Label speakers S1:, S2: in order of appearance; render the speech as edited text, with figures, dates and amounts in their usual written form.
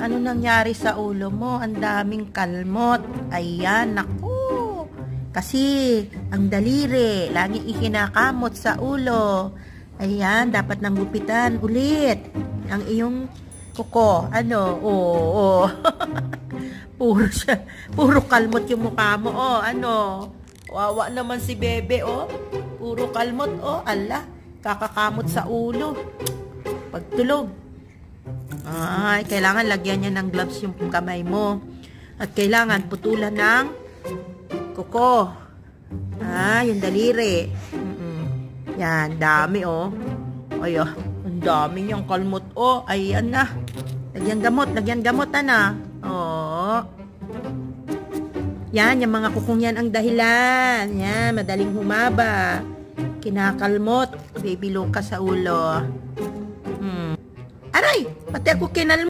S1: Ano nangyari sa ulo mo? Ang daming kalmot. Ayan, naku. Kasi, ang daliri, lagi ikinakamot sa ulo. Ayan, dapat nang gupitan ulit. Ang iyong kuko. Ano? Oo. Puro kalmot yung mukha mo. Oh, ano? Wawa naman si Bebe, oh. Puro kalmot, oh. Ala, kakakamot sa ulo. Pagtulog. Ay, kailangan lagyan niya ng gloves yung kamay mo. At kailangan putulan ng kuko. Yung daliri. Yan, dami, oh. Ay, ang dami niyang kalmot, oh. Ayan na. Lagyan gamot, ana. Oh. Yan, yung mga kukong yan ang dahilan. Yan, madaling humaba. Kinakalmot. Baby Luka sa ulo. Aray! Pati ako kinalmot.